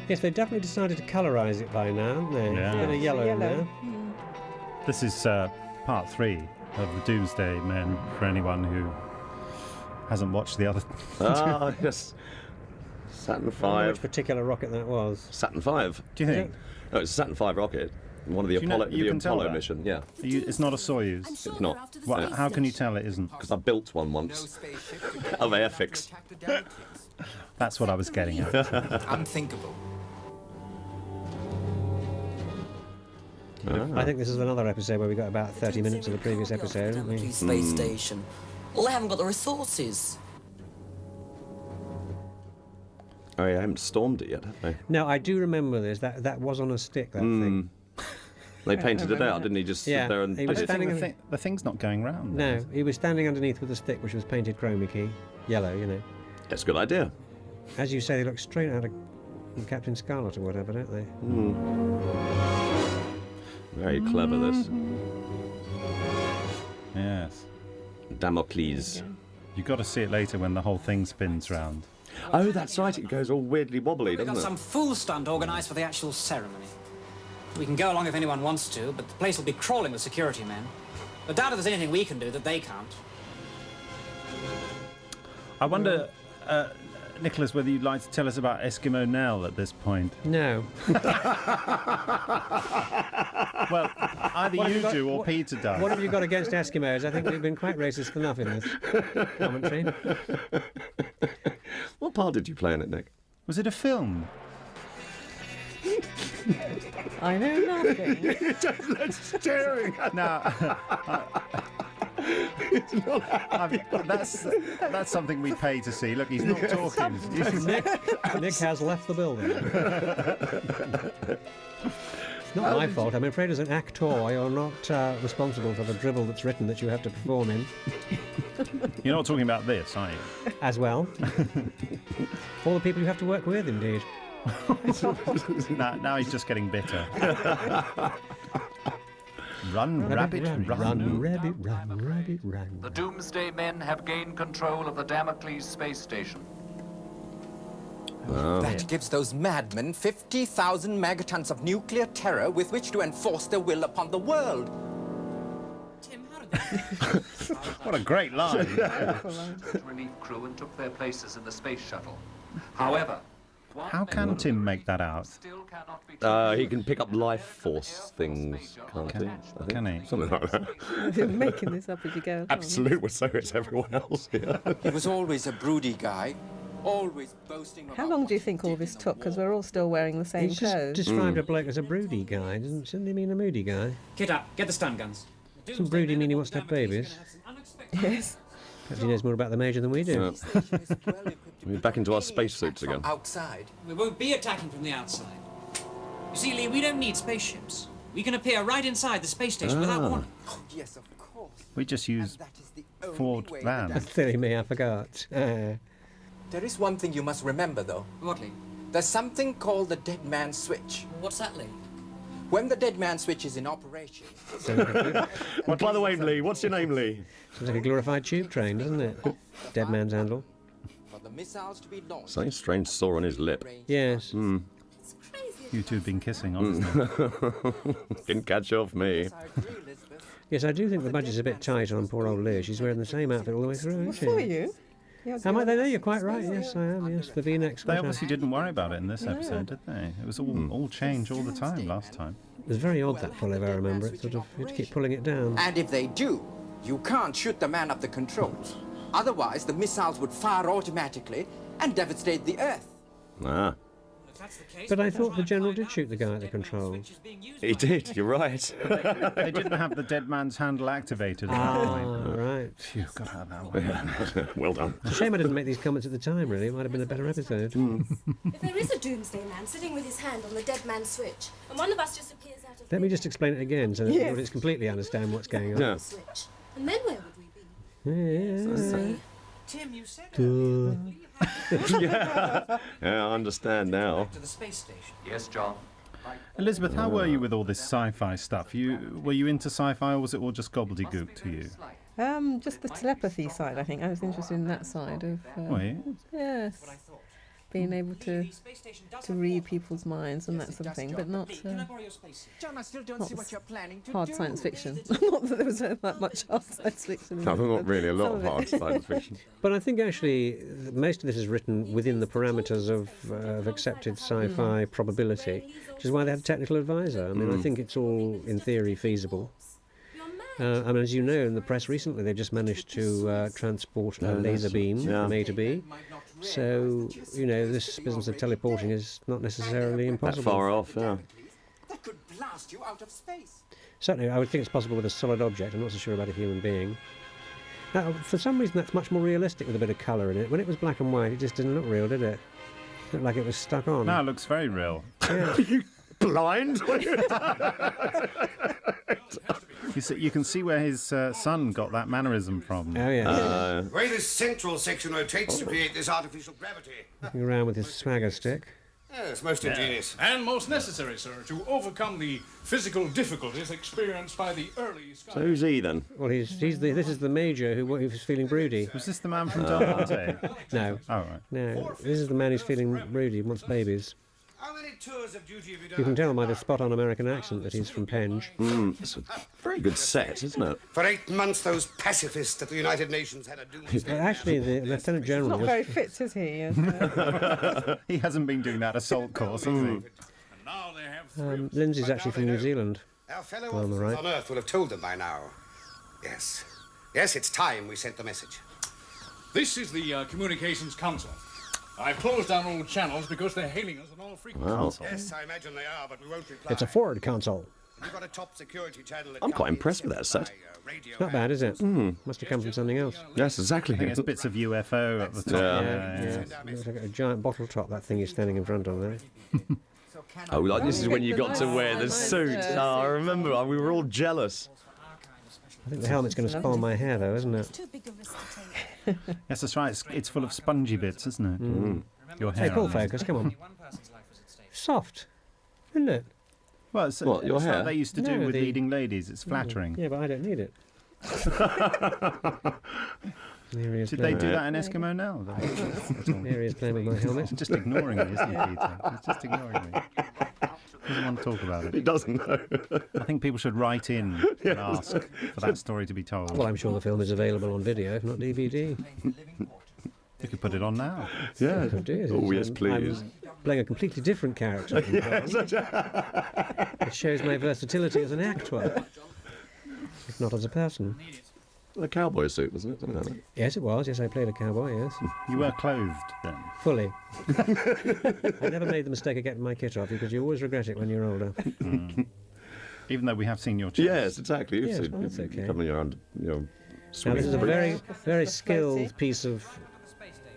Yes, they definitely decided to colorise it by now, haven't they? Yeah. A bit of yellow in there. This is part 3 of the Doomsday Men, for anyone who hasn't watched the other. Ah, yes. Saturn I don't know which V. particular rocket that was. Saturn V. Do you think? No, it's a Saturn V rocket. One of the Do you know- Apollo, you the can tell Apollo that? mission. Yeah, It's not a Soyuz. it's not. How can you tell it isn't? Because I built one once. Of Airfix. That's what I was getting at. Unthinkable. I think this is another episode where we got about 30 minutes of the previous episode, haven't we? Space station. Well, they haven't got the resources. Oh yeah, I haven't stormed it yet, have they? No, I do remember this. That was on a stick, that thing. They painted it out, didn't he? Just Yeah, sit there and he I was don't paint it? think standing the thing's not going round. No, he was standing underneath with a stick which was painted chroma key, yellow, you know. That's a good idea. As you say, they look straight out of Captain Scarlet or whatever, don't they? Very clever, this. Yes. Damocles. You've got to see it later when the whole thing spins round. Oh, that's right. It goes all weirdly wobbly, We've got doesn't some it? fool stunt organised for the actual ceremony. We can go along if anyone wants to, but the place will be crawling with security men. I doubt if there's anything we can do that they can't. I wonder, Nicholas, whether you'd like to tell us about Eskimo Nell at this point. No. Well, either What have you you got- do or what- Peter does. What have you got against Eskimos? I think we've been quite racist enough in this commentary. What part did you play in it, Nick? Was it a film? I know nothing. Staring at No. That's something we pay to see. Look, he's not talking. Nick has left the building. It's not my fault. I'm afraid as an actor, you're not responsible for the drivel that's written that you have to perform in. You're not talking about this, are you? As well. All the people you have to work with, indeed. Now he's just getting bitter. Run, rabbit, run. Run, rabbit, run, rabbit, run. The Doomsday Men have gained control of the Damocles space station. That gives those madmen 50,000 megatons of nuclear terror with which to enforce their will upon the world. Tim, how did they... What a great line. Relief crew and took their places in the space shuttle. However, How can Tim make that out? still cannot be He can pick up life force things, can't he? I think. Can he? Something like that. You're making this up as you go along. Absolute, so is everyone else here. He was always a broody guy, always boasting about How long do you think all this took? Because we're all still wearing the same He's just clothes. described a bloke as a broody guy, shouldn't he mean a moody guy? Kit up, get the stun guns. Doesn't broody mean he wants to have babies? Yes. Perhaps he knows more about the Major than we do. We're back into our spacesuits again. Outside. We won't be attacking from the outside. You see, Lee, we don't need spaceships. We can appear right inside the space station without warning. Oh, yes, of course. We just use That is the only Ford way van. that- Silly me, I forgot. There is one thing you must remember, though. What, Lee? There's something called the dead man switch. What's that, Lee? When the dead man switch is in operation, Well, by the way, Lee, what's your name, Lee? Sounds like a glorified tube train, doesn't it? Dead man's handle. for the missiles to be launched. Something strange sore on his lip. Yes. you two have been kissing, obviously. Didn't catch off me. I agree, Elizabeth. Yes, I do think the budget's a bit tight on poor old Liz. She's wearing the same outfit all the way through, isn't she? For you? Am I there? You're quite right. Yes, I am. Yes, the V-neck's They obviously didn't worry about it in this episode, did they? It was all change all the time last time. It was very odd, that pull, if I remember it. Sort of, you had to keep pulling it down. And if they do, you can't shoot the man up the controls. Otherwise, the missiles would fire automatically and devastate the Earth. Ah, If that's the case, But I thought the General did shoot the guy at the controls. is being used he did, you're right. They didn't have the dead man's handle activated at that point. Ah, right. Phew, got out of that one. Well done. It's a shame I didn't make these comments at the time, really. It might have been a better episode. If there is a Doomsday Man sitting with his hand on the dead man's switch, and one of us just appears out of Let me just explain it again so that the Yes. audience completely understand what's going on. Yeah. the switch, and then where would we be? Yeah. Tim, you said Yeah, I understand now. to the space station. Yes, John. Elizabeth, how were you with all this sci-fi stuff? Were you into sci-fi, or was it all just gobbledygook to you? Just the telepathy side, I think. I was interested in that side of... Were you? Yes. being able to read people's minds and that sort of thing, but not John, I still don't see what you're planning to hard do. science fiction. Not that there was that much hard science fiction. In No, it, there's not but really a lot some of it. hard science fiction. But I think actually most of this is written within the parameters of accepted sci-fi probability, which is why they had a technical advisor. I mean, I think it's all, in theory, feasible. I mean, as you know, in the press recently, they've just managed to transport a laser beam from A to B. So, you know, this business of teleporting is not necessarily That impossible. far off, yeah. That could blast you out of space. Certainly, I would think it's possible with a solid object. I'm not so sure about a human being. Now, for some reason, that's much more realistic with a bit of colour in it. When it was black and white, it just didn't look real, did it? It looked like it was stuck on. No, it looks very real. Yeah. Blind? You can see where his son got that mannerism from. Oh, yeah. The way this central section rotates to create this artificial gravity. Walking around with his swagger stick. Yes, most ingenious. And most necessary, sir, to overcome the physical difficulties experienced by the early So who's he then? Well, this is the major who was feeling broody. Was this the man from Dante? No. Oh, right. No, this is the man who's feeling broody, wants babies. How many tours of duty have you done? You can tell by the spot-on American accent that he's from Penge. It's a very good set, isn't it? For 8 months, those pacifists at the United Nations had a doomsday. Actually, the Lieutenant General Not was... very fit, is he? He hasn't been doing that assault course, has he? And now they have Lindsay's actually from New Zealand. Our fellow On the officers right. on Earth will have told them by now. Yes. Yes, it's time we sent the message. This is the Communications Council. I've closed down all channels because they're hailing us on all frequencies. Wow. Yes, I imagine they are, but we won't reply. It's a forward console. We've got a top security channel that I'm quite can't be impressed with that accepted set. by, radio Not bad, is it? Must have come from something else. Yes, exactly. I think it's bits of UFO at the top. Yeah. Looks like a giant bottle top, that thing he's standing in front of there. Oh, like this is when you got to wear the suit. Oh, I remember. We were all jealous. I think the helmet's going to spoil my hair, though, isn't it? Too big a risk to take. Yes, that's right. It's full of spongy bits, isn't it? Your hair. Hey, pull on it. focus, come on. Soft, isn't it? Well, it's, What, your it's hair? like they used to do No, with the- leading ladies. It's flattering. Yeah, but I don't need it. There he is Did they playing, do that in Eskimo now? there he is playing with my helmet. He's just ignoring me, isn't he, Peter? He's just ignoring me. Doesn't want to talk about He it. doesn't know. I think people should write in and ask for that story to be told. Well, I'm sure the film is available on video, if not DVD. You could put it on now. Yeah. Could do it. Oh, yes, I'm please. playing a completely different character. It shows my versatility as an actor, if not as a person. A cowboy suit, wasn't it? Something like that. Yes, it was. Yes, I played a cowboy, yes. You were clothed then. Fully. I never made the mistake of getting my kit off because you always regret it when you're older. Even though we have seen your chest. Yes, exactly. You've Yes, seen, well, that's you've okay. come in your Now, swimming this is a break. very, very skilled floaty. piece of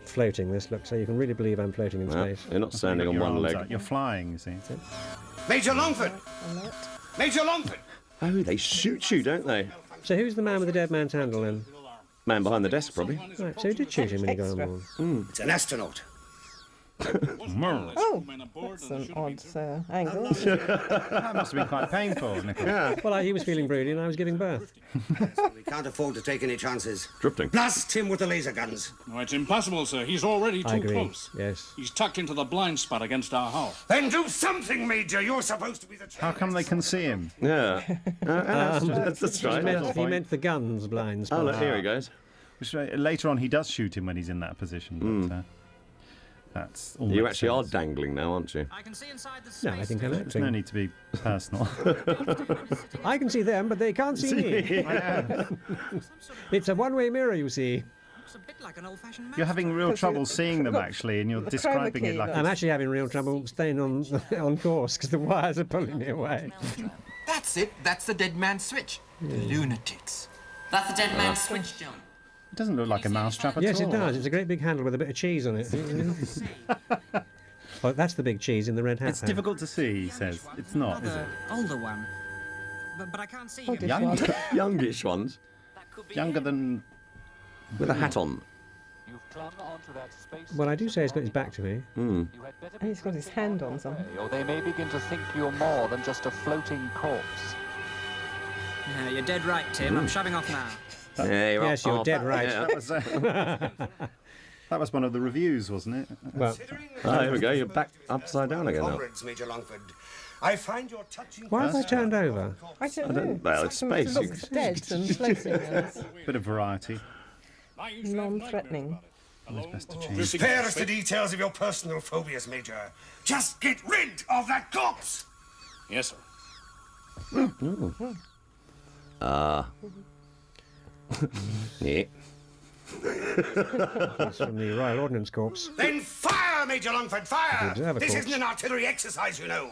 floating, this looks, so you can really believe I'm floating in Yeah, space. you're not standing on Your one arms leg. out. You're flying, you see. Major Longford! Major Longford! Oh, they shoot you, don't they? So who's the man with the dead man's handle then? Man behind the desk, probably. Right, so who did shoot him when he got on Extra. board? It's an astronaut. Oh, that's an odd angle. That must have been quite painful, Nicholas. Well, he was feeling broody and I was giving birth. We can't afford to take any chances. Drifting. Blast him with the laser guns. No, it's impossible, sir. He's already I too agree. close. Yes. He's tucked into the blind spot against our hull. Then do something, Major. You're supposed to be the How come they can see him? Yeah. That's He right. meant the guns blind Oh, spot. look, here he goes. Which, later on, he does shoot him when he's in that position. But, that's all You makes actually are sense. dangling now, aren't you? I can see inside the No, I think I'm There's no acting. need to be personal. I can see them, but they can't see me. It's a one-way mirror, you see. It's a bit like an old-fashioned You're having real Because trouble you've seeing them, got actually, and you're the describing chroma it key, like... look. I'm actually having real trouble staying on course because the wires are pulling me away. That's it. That's the dead man's switch. Lunatics. That's the dead man's switch, John. It doesn't look like a mousetrap at Yes, all. it does. It's a great big handle with a bit of cheese on it. Oh, that's the big cheese in the red hat. It's difficult to see, he says. It's not, is it? Older one. But I can't see him. Oldish Young, one. Youngish ones younger than... with a hat on. You've clung onto that space. Well, I do say he's got his back to me. You had better And he's got his hand on something. or they may begin to think you're more than just a floating corpse. Yeah, you're dead right, Tim. I'm shoving off now. Yeah, Yes, you're half dead that, right. yeah. That was, That was one of the reviews, wasn't it? Well, Here we go. You're back upside down again now. Comrades, Major Longford, I find your touching. why have I turned over? I don't know. Well, it's space. It looks dead and floating. Bit of variety. Non-threatening. It's best to change. Spare us the details of your personal phobias, Major. Just get rid of that corpse! Yes, sir. Yeah. It's from the Royal Ordnance Corps. Then fire, Major Longford, fire! The observer This corps. isn't an artillery exercise, you know.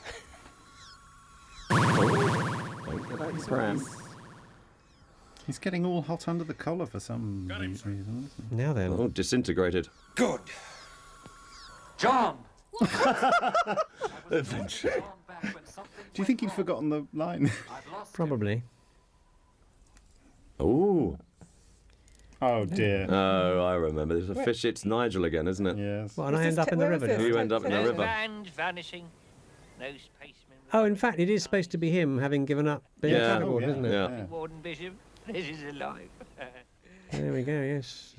He's getting all hot under the collar for some reason, isn't he? Now then. Oh, disintegrated. Good. John! Do you think he'd forgotten the line? Probably. Oh. Oh dear. Oh, I remember. There's a fish. It's Nigel again, isn't it? Yes. Well, and I end up in the river now. You end up in the No river. band vanishing. No spaceman. Oh, in fact, it is supposed to be him having given up being Yeah. a Tug Warden, isn't it? Yeah. Warden Bishop. This is alive. There we go, yes.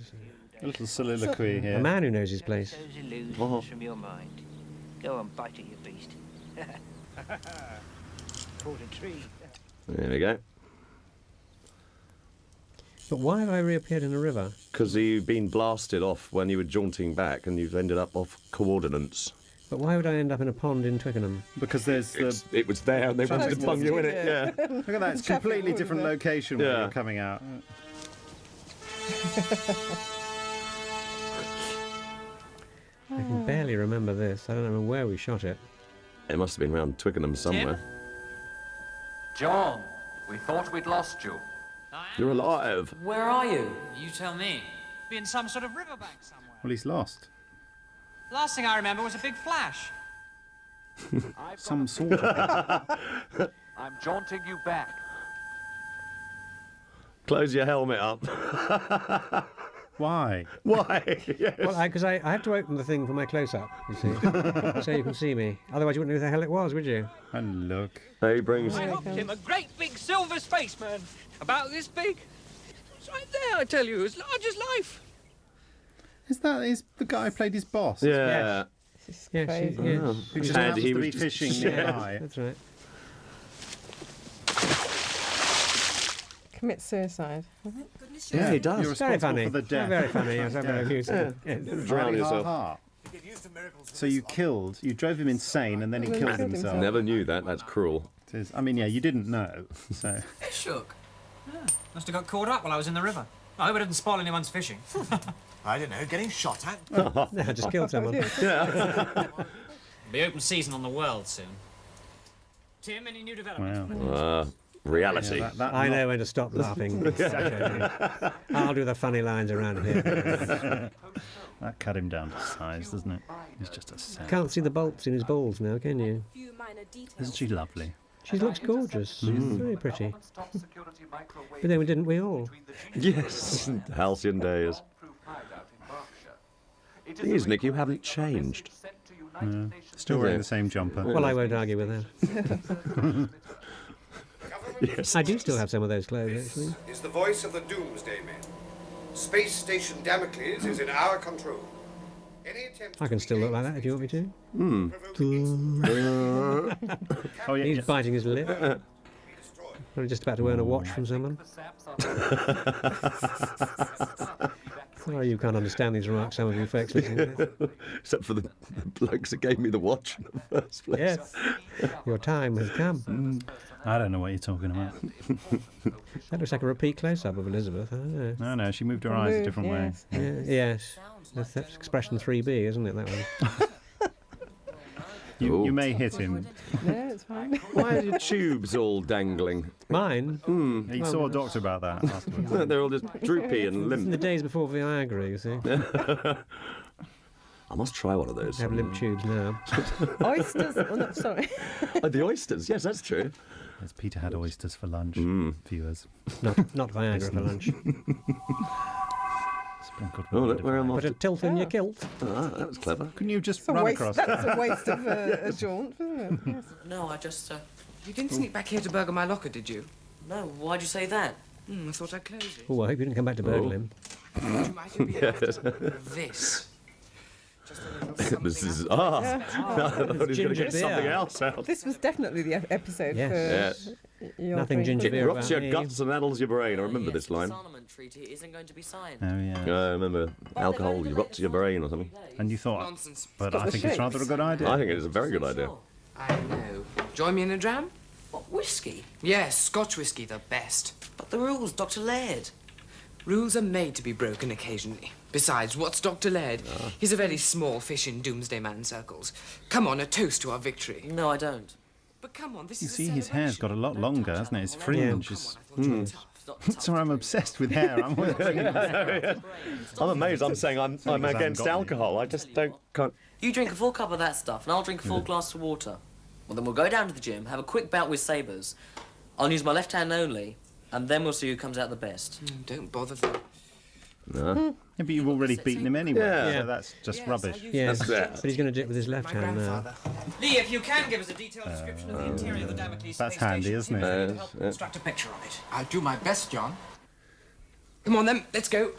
A little soliloquy A here. man who knows his place. Those illusions from your mind. Go on, bite it, you beast. Caught a tree. There we go. But why have I reappeared in a river? Because you've been blasted off when you were jaunting back, and you've ended up off coordinates. But why would I end up in a pond in Twickenham? Because there's the... It was there, and they wanted to bung you in it. Yeah. Look at that, it's a completely different location where Yeah. you're coming out. I can barely remember this. I don't know where we shot it. It must have been around Twickenham somewhere. John, we thought we'd lost you. You're alive. Where are you? You tell me. Be in some sort of riverbank somewhere. Well, he's lost. Last thing I remember was a big flash. Some sort of... I'm jaunting you back. Close your helmet up. Why? Why? Yes. Well, because I have to open the thing for my close-up, you see, so you can see me. Otherwise you wouldn't know who the hell it was, would you? And look. He brings... I hopped him a great big silver spaceman. About this big. It's right there, I tell you, as large as life. Is the guy who played his boss? Yeah. Yes, Crazy. yes. Who just And happens he to was be just- fishing nearby. That's right. Commit suicide. Yeah, he does. You're Very responsible funny. for the death. Very funny, yes, I'm very cute. Yes. Drown Ha, yourself. ha. So you drove him insane and then he killed himself. Never knew that. That's cruel. It is- I mean, yeah, you didn't know, so... Shook. Must have got caught up while I was in the river. I hope it didn't spoil anyone's fishing. I don't know, getting shot at? No, I just killed someone. Be open season on the world soon. Tim, any new developments? Wow. Reality. Yeah, that I not- know when to stop laughing. I'll do the funny lines around here. That cut him down to size, doesn't it? He's just a sad. Can't see the bolts in his balls now, can you? Few minor details. Isn't she lovely? She looks gorgeous. She's very pretty. But then didn't we all? Yes. Halcyon days. These, Nick, you haven't changed. Still wearing the same jumper. Well, I won't argue with that. Yes. I do still have some of those clothes, actually. Is the voice of the Doomsday Men. Space Station Damocles is in our control. Any attempt I can still look like that if you want me to. Oh, yeah. He's biting his lip. Probably just about to earn a watch from someone. Sorry you can't understand these remarks, some of you folks listening. Except for the blokes that gave me the watch in the first place. Yes, your time has come. I don't know what you're talking about. That looks like a repeat close-up of Elizabeth. I don't know. No, she moved her eyes a different way. Yes. That's expression 3B, isn't it, that one? You may hit him. No, it's fine. Why are your tubes all dangling? Mine? He saw a doctor about that afterwards. They're all just droopy and In the limp. days before Viagra, you see. I must try one of those. I have limp tubes now. Oysters. Oh, no, sorry. Oh, the oysters, yes, that's true. As Peter had oysters for lunch, viewers. Not Viagra for lunch. Sprinkled Oh, with look, where am I? Put a tilt in your kilt. Ah, that was clever. Couldn't you just It's a run waste, across? that's a waste of a jaunt, isn't it? Yes. No, I just, You didn't sneak back here to burgle my locker, did you? No, why'd you say that? I thought I'd close it. Oh, I hope you didn't come back to burgle him. Yes. This. This is I thought he was going to Ginger get beer. something else out. This was definitely the episode Yes. for your Nothing drink. ginger It beer rots about your me. guts and addles your brain. I remember this line. Disarmament treaty isn't going to be signed. Oh yeah. I remember alcohol rots your brain or something. And you thought, Nonsense. but I think it's rather a good idea. I think it is a very good idea. I know. Join me in a dram? What, whiskey? Yes, Scotch whiskey, the best. But the rules, Dr. Laird. Rules are made to be broken occasionally. Besides, what's Dr. Laird? He's a very small fish in Doomsday Man circles. Come on, a toast to our victory. No, I don't. But come on, this You is see, a his hair's got a lot longer, hasn't it? His fringe is. So I'm obsessed with hair. I'm I'm amazed. I'm saying I'm against alcohol. I just can't. You drink a full cup of that stuff, and I'll drink a full glass of water. Well, then we'll go down to the gym, have a quick bout with sabres. I'll use my left hand only, and then we'll see who comes out the best. Don't bother. No. Yeah, but you've already beaten him anyway, Yeah. so that's just rubbish. Yes, That's but he's going to do it with his left hand now. Lee, if you can give us a detailed description of the interior of the Damocles That's space handy, station, isn't it? it would help construct a picture of it. I'll do my best, John. Come on then, let's go.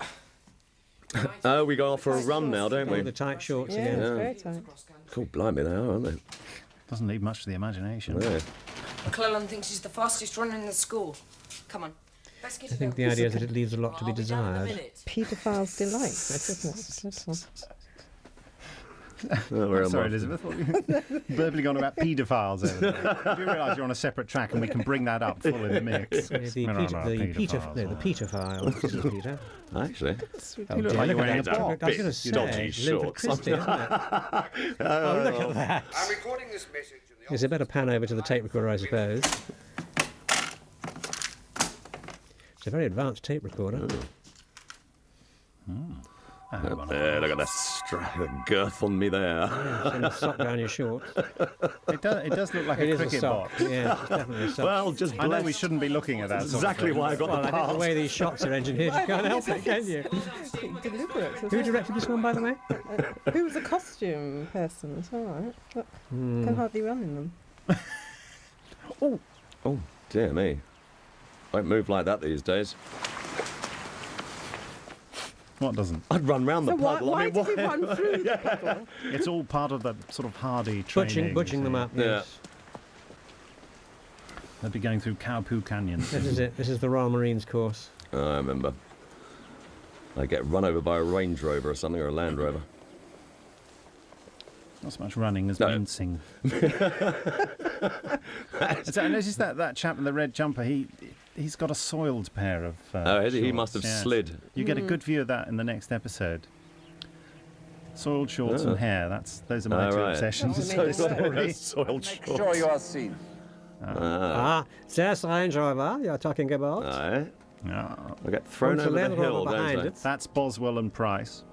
Oh, we go off for a run now, don't we? Oh, the tight shorts Yeah, again. it's very tight. Cool, blimey, they are, aren't they? Doesn't leave much to the imagination. Yeah. McClellan thinks he's the fastest runner in the school. Come on. Let's get I think the idea is that it leaves a lot to be desired. Paedophile's delight, isn't it? Oh, where am Sorry, I? Elizabeth. Burbling on about paedophiles over there. Do you realise you're on a separate track and we can bring that up full in the mix? The Peterphile. This is Peter. Actually. You look like you're wearing a I was box. going to say, dodgy Linford shorts. Christie, isn't it? Oh, look at that. I'm recording this message in the There's a better pan over to the tape recorder, I suppose. It's a very advanced tape recorder. There, look at the girth on me there. Yeah, it's in a sock down your shorts. It does look like It a is a cricket sock. box. Yeah, it's definitely a sock. Well, just I know bless. we shouldn't be looking at that. That's sort of exactly thing. why I got Well, the I think part. the way these shots are engineered, you can't help it, can you? Deliberate. Who directed this one, by the way? Who was a costume person? It's all right. Look, can hardly run in them. Oh, dear me. Don't move like that these days. What doesn't? I'd run round the So puddle. why I mean, did he run through the puddle? It's all part of the sort of hardy training. Butching them up, yes. They'll be going through Cowpoo Canyon. This is it. This is the Royal Marines course. I remember. I get run over by a Range Rover or something, or a Land Rover. Not so much running as No. mincing. So I noticed that chap in the red jumper, he's got a soiled pair of He shorts, must have yes. slid. You get a good view of that in the next episode. Soiled shorts and hair, those are my two right. obsessions. Soiled shorts. Sure you are seen. There's Range Rover you're talking about. Aye. Yeah. I get thrown Once the over the Land Rover hill, behind don't it. That's Boswell and Price.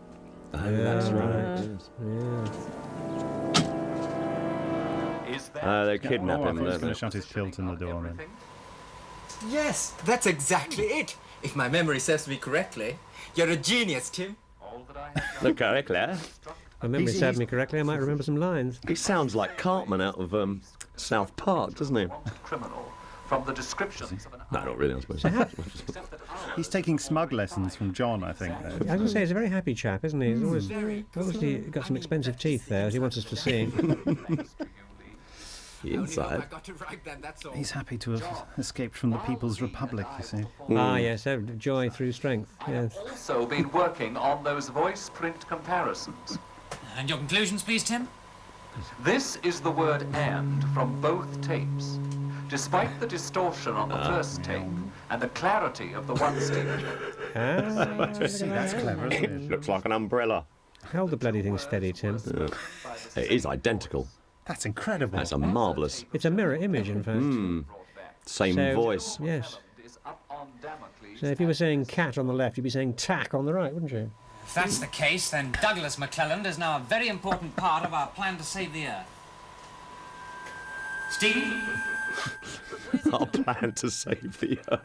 I? Oh, that's right. Yes. Yeah. Is that They kidnap I him, thought he was don't going they? to shut his kilt in the door then. everything? Yes, that's exactly it. If my memory serves me correctly. You're a genius, Tim. All that I have done Look correctly. If my memory serves me correctly, I might remember some lines. He sounds like Cartman out of South Park, doesn't he? wanted criminal from the descriptions of an No, not really, I suppose. except that ours He's taking smug lessons from John, I think. I was going to say, he's a very happy chap, isn't he? He's always obviously got some expensive teeth there, as he wants us to see. The inside. I got it right then, that's all. He's happy to have escaped from the People's Republic, you see. Ah, yes, joy through strength. Yes. also been working on those voice print comparisons. And your conclusions, please, Tim? This is the word "and" from both tapes. Despite the distortion on the first tape and the clarity of the one statement, See, that's clever, isn't it? Looks like an umbrella. Hold the bloody thing steady, Tim. It is identical. That's incredible. That's a marvellous. It's a mirror image, in fact. Same So- voice. Yes. is up on Damocles. So if you were saying cat on the left, you'd be saying tack on the right, wouldn't you? If that's the case, then Douglas McClelland is now a very important part of our plan to save the Earth. Steve? Our plan to save the Earth.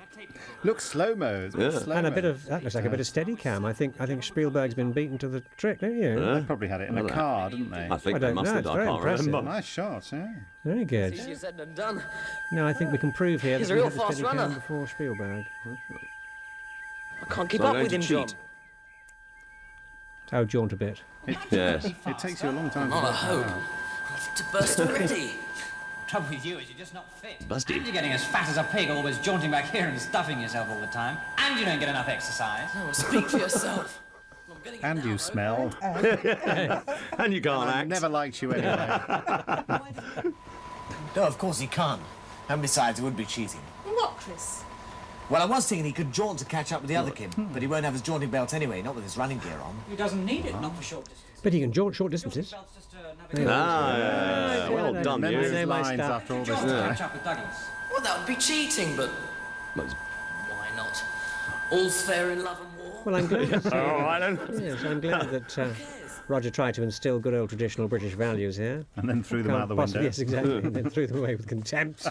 Look, slow-mo. And a bit of that looks like a bit of Steadicam. I think Spielberg's been beaten to the trick, don't you? They probably had it in a car, didn't they? I think I they don't must know, have. it's I very can't impressive. remember. Nice shot, yeah. Very good. Easier said than done. No, I think we can prove here He's that a we real had the fast Steadicam runner. before Spielberg. I can't keep So I'm up going with to him, John. cheat. Oh, jaunt a bit. Yes. It takes you a long time Not to a work hope. that out. I'm fit to burst already. Trouble with you is you're just not fit. Busty. And you're getting as fat as a pig, always jaunting back here and stuffing yourself all the time. And you don't get enough exercise. Oh, speak for yourself. I'm getting it And now, you though. smell. And you can't I act. never liked you anyway. No, of course he can't. And besides, it would be cheating. What, Chris? Well, I was thinking he could jaunt to catch up with the other kid, but he won't have his jaunting belt anyway, not with his running gear on. He doesn't need it, not for short distance. But he can jaunt short distances. Yeah. Well done, Remember you. his lines after all this Jaunt to time. catch up with Douglas. Well, that would be cheating, but Well, it's- why not? All's fair in love and war. Well, I'm glad. Oh, I don't. Yes, I'm glad that Roger tried to instill good old traditional British values here. And then threw them out the window. Yes, exactly. And then threw them away with contempt.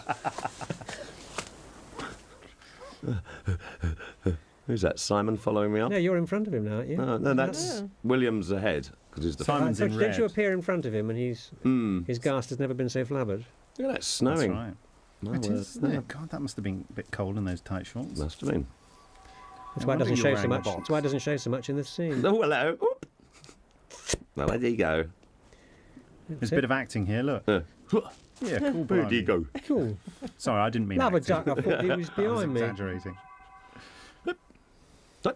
Who's that? Simon following me up? No, you're in front of him now, aren't you? No, that's William's ahead because he's the. Simon's in Don't you red. appear in front of him and his ghast has never been so flabbered? Look at that, That's snowing. right. My It word. is, isn't it? God, that must have been a bit cold in those tight shorts. Must have been. That's No why it wonder doesn't you're show so wearing a much. box. That's why it doesn't show so much in this scene. Oh, hello. Oop. Well, there you go. There's a bit of acting here, look. Yeah, cool. Where did he blimey. go? Cool. Sorry, I didn't mean Love a acting. duck. I thought he was I was behind me. exaggerating.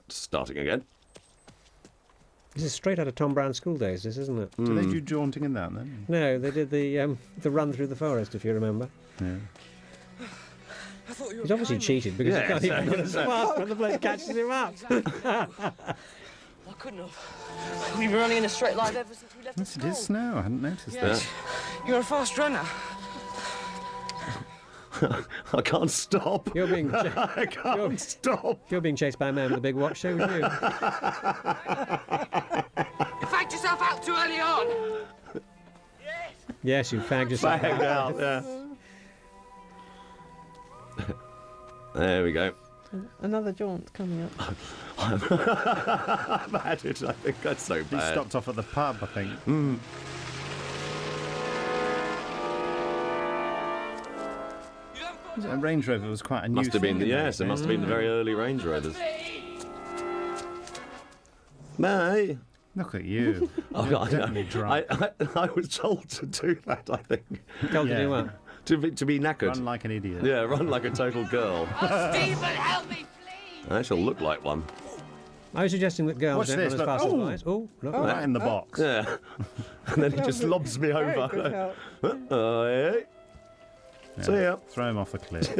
Starting again. This is straight out of Tom Brown's School Days, this, isn't it? Do they do jaunting in that then? No, they did the run through the forest, if you remember. Yeah. I thought you were He's obviously behind me. cheated because Yeah, he can't even so- run as fast when the bloke catches him up. I couldn't have. We've been running in a straight line ever since we left Yes, the it is school. snow. I hadn't noticed Yes. You're a fast runner. I can't stop. You're being I can't stop. you're being chased by a man with a big watch, so was you. You fagged yourself out too early on. Yes, you fagged yourself Bagged out. out, yeah. There we go. Another jaunt coming up. I've had it. I think that's so He bad. stopped off at the pub, I think. A Range Rover was quite a new Must have been thing the in yes. those It must have days. been the very early Range Rovers. May. Look at you. Oh, You're I, definitely drunk. I was told to do that. I think Told to Yeah. do what? to be knackered. Run like an idiot. Yeah, run like a total girl. Stephen, help me, please. I shall look like one. I was suggesting that girls Watch don't this, run as look. fast as Oh. boys. Oh, not Right that. in the box. Yeah. And then he just lobs me Very good over. help. Hey. Yeah. See ya. Throw him off a cliff.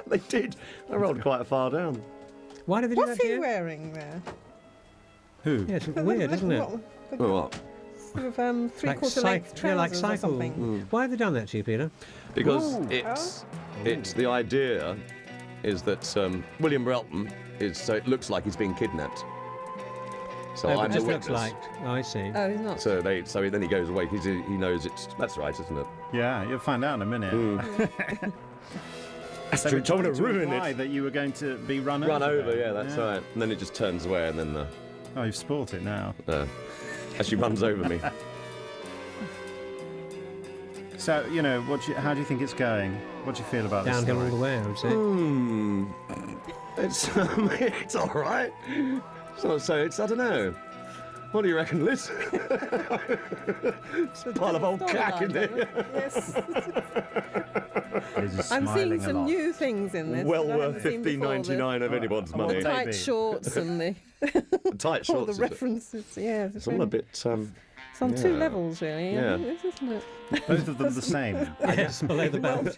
They did. I rolled quite far down. Why did they do What's that to he you? wearing there? Who? Yeah, it's weird, isn't it? What, Oh, what? sort of three-quarter length trousers yeah, like or cycle. something. Why have they done that to you, Peter? Because Ooh. it's the idea is that William Relton is so it looks like he's being kidnapped. So Oh, but I'm the just witness. looks like. Oh, I see. Oh, he's not. So then he goes away because he knows it's that's right, isn't it? Yeah, you'll find out in a minute. That's They true. were Told trying to to ruin imply it. that you were going to be run over. Run over, there. yeah, that's right. And then it just turns away, and then Oh, you've spoilt it now. as she runs over me. So, you know, how do you think it's going? What do you feel about this Downhill all story? the way, I would say. It's it's all right. So it's I don't know. What do you reckon, Liz? It's a pile of old cack in there. Yes. Liz is I'm seeing smiling a some lot. new things in this. Well that I worth haven't seen before, $15.99 of anyone's What money. would The they tight be? shorts and the Tight all shorts. the references. Yeah, It's all a bit. it's on two yeah. levels really. Yeah. This isn't it? Both of them the same. Yes, below the belt.